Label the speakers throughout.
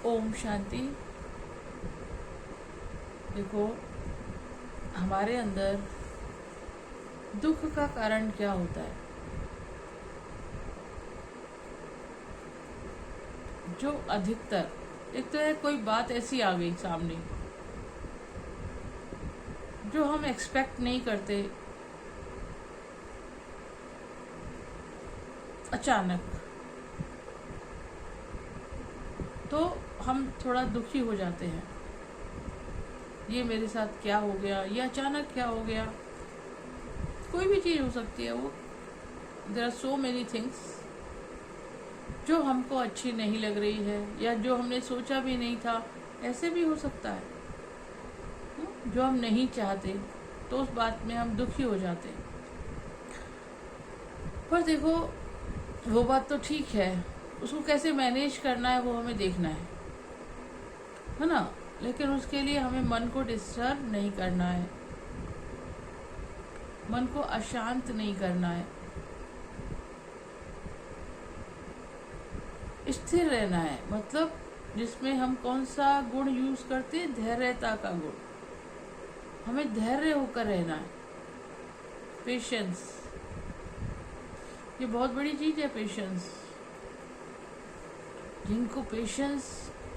Speaker 1: ओम शांति। देखो, हमारे अंदर दुख का कारण क्या होता है? जो अधिकतर, एक तो है कोई बात ऐसी आ गई सामने जो हम एक्सपेक्ट नहीं करते, अचानक, तो हम थोड़ा दुखी हो जाते हैं। ये मेरे साथ क्या हो गया, ये अचानक क्या हो गया। कोई भी चीज़ हो सकती है। वो there are so many things जो हमको अच्छी नहीं लग रही है, या जो हमने सोचा भी नहीं था, ऐसे भी हो सकता है। जो हम नहीं चाहते, तो उस बात में हम दुखी हो जाते हैं। पर देखो, वो बात तो ठीक है, उसको कैसे मैनेज करना है वो हमें देखना है ना। लेकिन उसके लिए हमें मन को डिस्टर्ब नहीं करना है, मन को अशांत नहीं करना है, स्थिर रहना है। मतलब जिसमें हम कौन सा गुण यूज करते हैं? धैर्यता का गुण। हमें धैर्य होकर रहना है। पेशेंस, ये बहुत बड़ी चीज है। पेशेंस, जिनको पेशेंस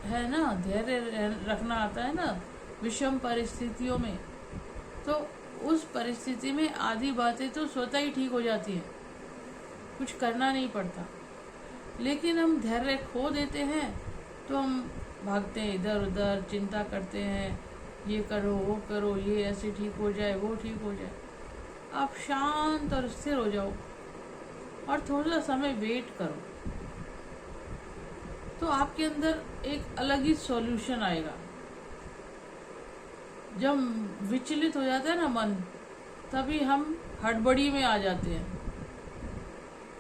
Speaker 1: है ना, धैर्य रखना आता है ना विषम परिस्थितियों में, तो उस परिस्थिति में आधी बातें तो स्वतः ही ठीक हो जाती हैं, कुछ करना नहीं पड़ता। लेकिन हम धैर्य खो देते हैं तो हम भागते हैं इधर उधर, चिंता करते हैं, ये करो वो करो, ये ऐसे ठीक हो जाए, वो ठीक हो जाए। आप शांत और स्थिर हो जाओ और थोड़ा समय वेट करो, तो आपके अंदर एक अलग ही सॉल्यूशन आएगा। जब विचलित हो जाता है ना मन, तभी हम हड़बड़ी में आ जाते हैं,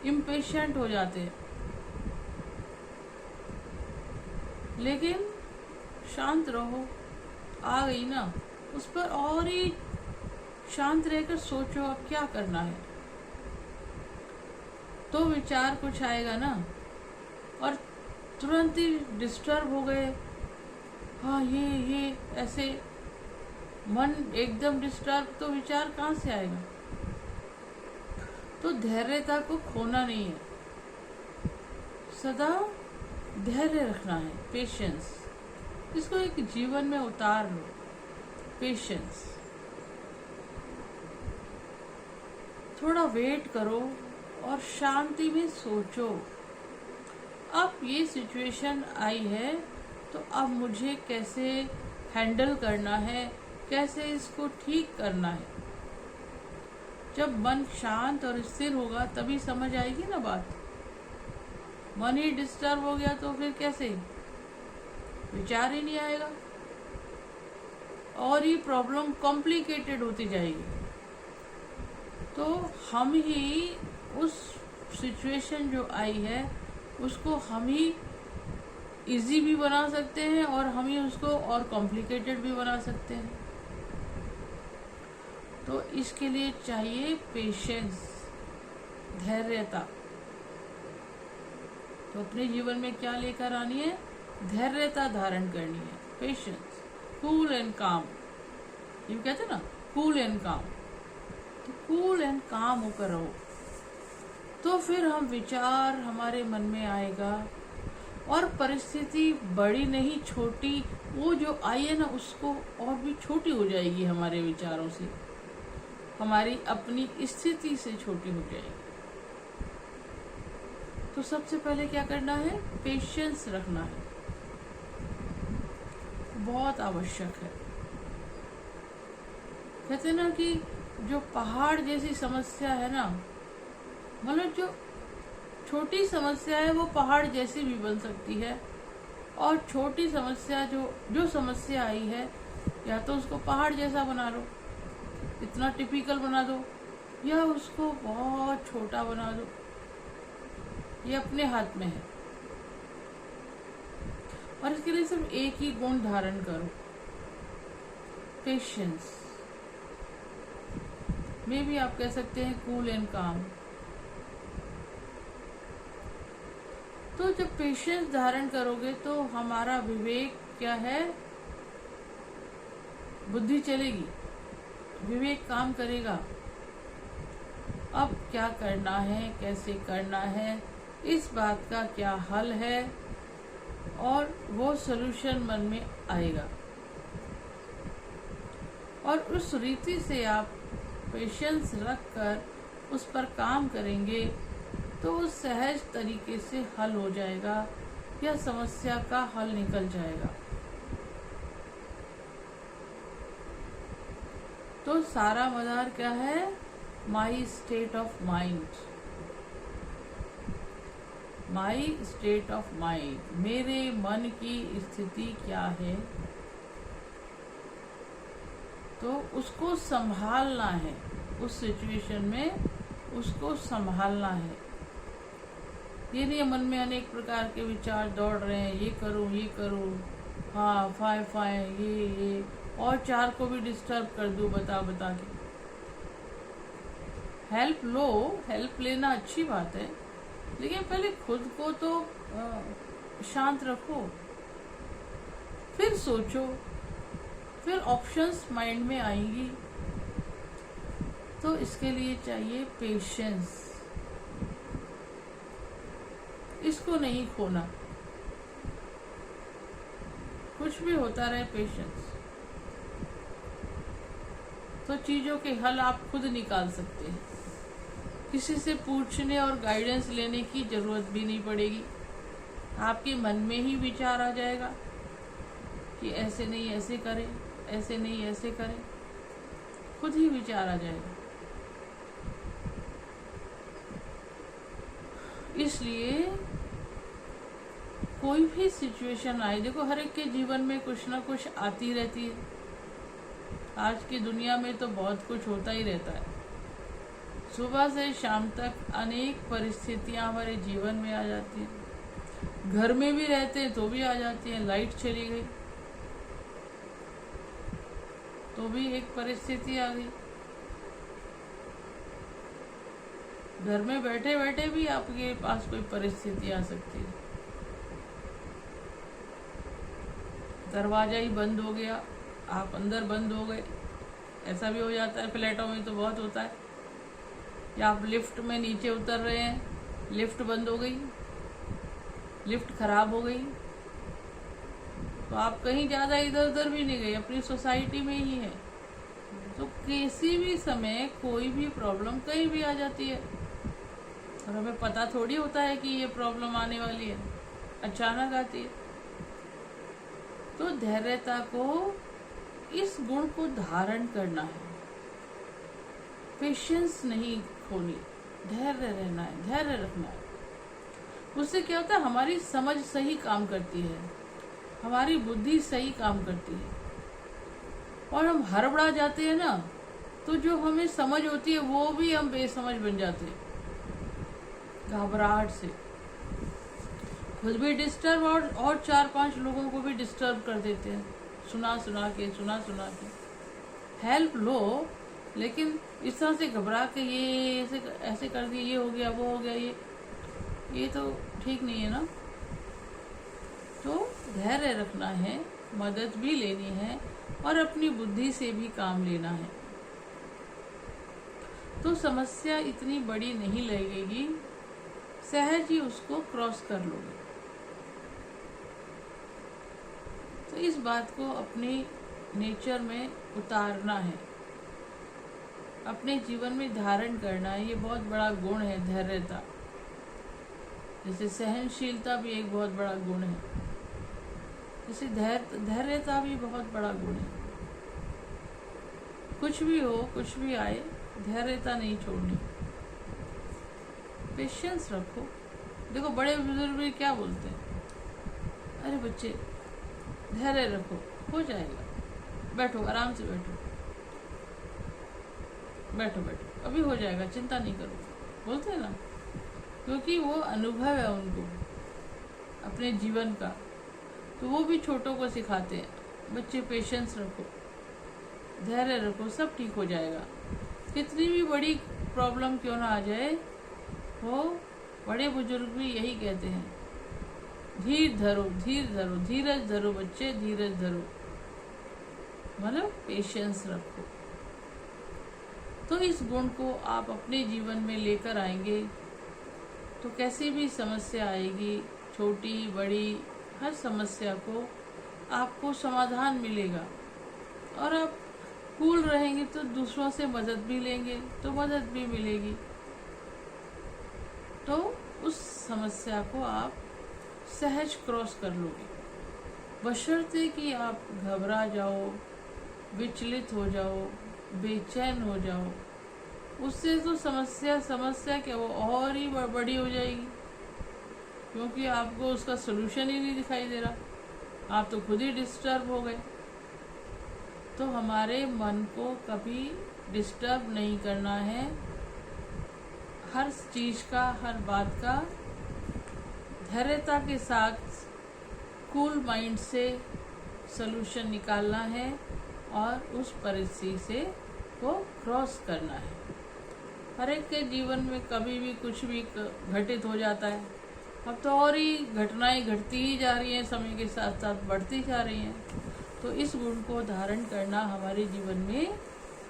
Speaker 1: इम्पेशेंट हो जाते हैं। लेकिन शांत रहो, आ गई ना, उस पर और ही शांत रहकर सोचो अब क्या करना है। तो विचार कुछ आएगा ना, और तुरंत ही डिस्टर्ब हो गए, हाँ ये ऐसे मन एकदम डिस्टर्ब, तो विचार कहाँ से आएगा? तो धैर्यता को खोना नहीं है, सदा धैर्य रखना है। पेशेंस, इसको एक जीवन में उतार लो। पेशेंस, थोड़ा वेट करो और शांति में सोचो। अब ये सिचुएशन आई है, तो अब मुझे कैसे हैंडल करना है, कैसे इसको ठीक करना है। जब मन शांत और स्थिर होगा तभी समझ आएगी ना बात। मन ही डिस्टर्ब हो गया तो फिर कैसे? विचार ही नहीं आएगा और ये प्रॉब्लम कॉम्प्लिकेटेड होती जाएगी। तो हम ही उस सिचुएशन जो आई है उसको हम ही इजी भी बना सकते हैं, और हम ही उसको और कॉम्प्लिकेटेड भी बना सकते हैं। तो इसके लिए चाहिए पेशेंस, धैर्यता। तो अपने जीवन में क्या लेकर आनी है? धैर्यता धारण करनी है। पेशेंस, कूल एंड काम। ये कहते हैं ना, कूल एंड काम। तो कूल एंड काम होकर रहो, तो फिर हम विचार हमारे मन में आएगा, और परिस्थिति बड़ी नहीं छोटी, वो जो आई है ना उसको और भी छोटी हो जाएगी हमारे विचारों से, हमारी अपनी स्थिति से छोटी हो जाएगी। तो सबसे पहले क्या करना है? पेशेंस रखना है, बहुत आवश्यक है। कहते ना कि जो पहाड़ जैसी समस्या है ना, मतलब जो छोटी समस्या है वो पहाड़ जैसी भी बन सकती है, और छोटी समस्या जो समस्या आई है, या तो उसको पहाड़ जैसा बना लो, इतना टिपिकल बना दो, या उसको बहुत छोटा बना दो। ये अपने हाथ में है। और इसके लिए सिर्फ एक ही गुण धारण करो, पेशेंस। में भी आप कह सकते हैं कूल एंड काम। तो जब पेशेंस धारण करोगे तो हमारा विवेक क्या है, बुद्धि चलेगी, विवेक काम करेगा। अब क्या करना है, कैसे करना है, इस बात का क्या हल है, और वो सॉल्यूशन मन में आएगा। और उस रीति से आप पेशेंस रख कर उस पर काम करेंगे तो वो सहज तरीके से हल हो जाएगा, या समस्या का हल निकल जाएगा। तो सारा मदार क्या है, my state of mind, my state of mind, मेरे मन की स्थिति क्या है। तो उसको संभालना है, उस सिचुएशन में उसको संभालना है। ये नहीं मन में अनेक प्रकार के विचार दौड़ रहे हैं, ये करूं, हाँ फाय फाय, ये और चार को भी डिस्टर्ब कर दूं बता के। हेल्प लो, हेल्प लेना अच्छी बात है, लेकिन पहले खुद को तो शांत रखो, फिर सोचो, फिर ऑप्शंस माइंड में आएंगी। तो इसके लिए चाहिए पेशेंस, इसको नहीं खोना, कुछ भी होता रहे पेशेंस। तो चीजों के हल आप खुद निकाल सकते हैं, किसी से पूछने और गाइडेंस लेने की जरूरत भी नहीं पड़ेगी। आपके मन में ही विचार आ जाएगा कि ऐसे नहीं ऐसे करें, ऐसे नहीं ऐसे करें, खुद ही विचार आ जाएगा। इसलिए कोई भी सिचुएशन आए, देखो हर एक के जीवन में कुछ ना कुछ आती रहती है। आज की दुनिया में तो बहुत कुछ होता ही रहता है, सुबह से शाम तक अनेक परिस्थितियां हमारे जीवन में आ जाती हैं। घर में भी रहते हैं तो भी आ जाती हैं, लाइट चली गई तो भी एक परिस्थिति आ गई। घर में बैठे बैठे भी आपके पास कोई परिस्थिति आ सकती है। दरवाजा ही बंद हो गया, आप अंदर बंद हो गए, ऐसा भी हो जाता है। फ्लैटों में तो बहुत होता है। या आप लिफ्ट में नीचे उतर रहे हैं, लिफ्ट बंद हो गई, लिफ्ट खराब हो गई, तो आप कहीं ज़्यादा इधर उधर भी नहीं गए, अपनी सोसाइटी में ही है। तो किसी भी समय कोई भी प्रॉब्लम कहीं भी आ जाती है, और हमें पता थोड़ी होता है कि ये प्रॉब्लम आने वाली है, अचानक आती है। तो धैर्यता को, इस गुण को धारण करना है, पेशेंस नहीं खोनी, धैर्य रहना है, धैर्य रखना है। उससे क्या होता है, हमारी समझ सही काम करती है, हमारी बुद्धि सही काम करती है। और हम हड़बड़ा जाते हैं ना, तो जो हमें समझ होती है वो भी हम बेसमझ बन जाते हैं, घबराहट से खुद भी डिस्टर्ब, और 4-5 लोगों को भी डिस्टर्ब कर देते हैं, सुना सुना के। हेल्प लो, लेकिन इस तरह से घबरा के ये ऐसे कर दिया, ये हो गया, वो हो गया, ये तो ठीक नहीं है ना। तो धैर्य रखना है, मदद भी लेनी है, और अपनी बुद्धि से भी काम लेना है। तो समस्या इतनी बड़ी नहीं लगेगी, सहज ही उसको क्रॉस कर लोगे। तो इस बात को अपने नेचर में उतारना है, अपने जीवन में धारण करना है। ये बहुत बड़ा गुण है धैर्यता। जैसे सहनशीलता भी एक बहुत बड़ा गुण है, जैसे धैर्यता भी बहुत बड़ा गुण है। कुछ भी हो, कुछ भी आए, धैर्यता नहीं छोड़नी, पेशेंस रखो। देखो बड़े बुजुर्ग भी क्या बोलते हैं, अरे बच्चे धैर्य रखो, हो जाएगा, बैठो आराम से बैठो, अभी हो जाएगा, चिंता नहीं करो, बोलते हैं ना। क्योंकि वो अनुभव है उनको अपने जीवन का, तो वो भी छोटों को सिखाते हैं, बच्चे पेशेंस रखो, धैर्य रखो, सब ठीक हो जाएगा। कितनी भी बड़ी प्रॉब्लम क्यों ना आ जाए, वो बड़े बुजुर्ग भी यही कहते हैं धीर धरो, धीर धरो, धीरज धरो बच्चे, धीरज धरो, मतलब पेशेंस रखो। तो इस गुण को आप अपने जीवन में लेकर आएंगे तो कैसी भी समस्या आएगी, छोटी बड़ी, हर समस्या को आपको समाधान मिलेगा। और आप कूल रहेंगे तो दूसरों से मदद भी लेंगे तो मदद भी मिलेगी। तो उस समस्या को आप सहज क्रॉस कर लोगे, बशर्ते कि आप घबरा जाओ, विचलित हो जाओ, बेचैन हो जाओ। उससे तो समस्या क्या वो और ही बड़ी हो जाएगी, क्योंकि आपको उसका सोल्यूशन ही नहीं दिखाई दे रहा, आप तो खुद ही डिस्टर्ब हो गए। तो हमारे मन को कभी डिस्टर्ब नहीं करना है, हर चीज का, हर बात का धैर्यता के साथ कूल माइंड से सलूशन निकालना है और उस परिस्थिति से को क्रॉस करना है। हर एक के जीवन में कभी भी कुछ भी घटित हो जाता है। अब तो और ही घटनाएं घटती ही जा रही हैं, समय के साथ साथ बढ़ती जा रही हैं। तो इस गुण को धारण करना हमारे जीवन में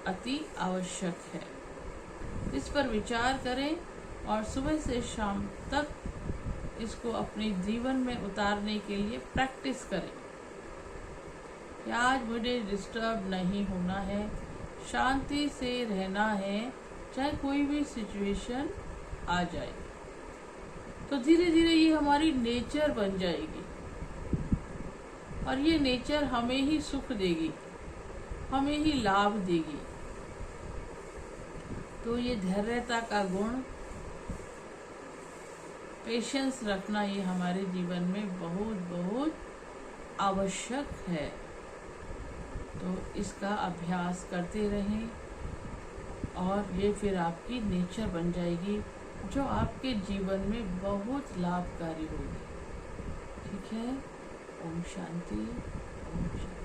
Speaker 1: अति आवश्यक है। इस पर विचार करें और सुबह से शाम तक इसको अपने जीवन में उतारने के लिए प्रैक्टिस करें कि आज मुझे डिस्टर्ब नहीं होना है, शांति से रहना है, चाहे कोई भी सिचुएशन आ जाए। तो धीरे धीरे ये हमारी नेचर बन जाएगी और ये नेचर हमें ही सुख देगी, हमें ही लाभ देगी। तो ये धैर्यता का गुण, पेशेंस रखना, ये हमारे जीवन में बहुत बहुत आवश्यक है। तो इसका अभ्यास करते रहें और ये फिर आपकी नेचर बन जाएगी, जो आपके जीवन में बहुत लाभकारी होगी। ठीक है। ओम शांति, ओम शांति।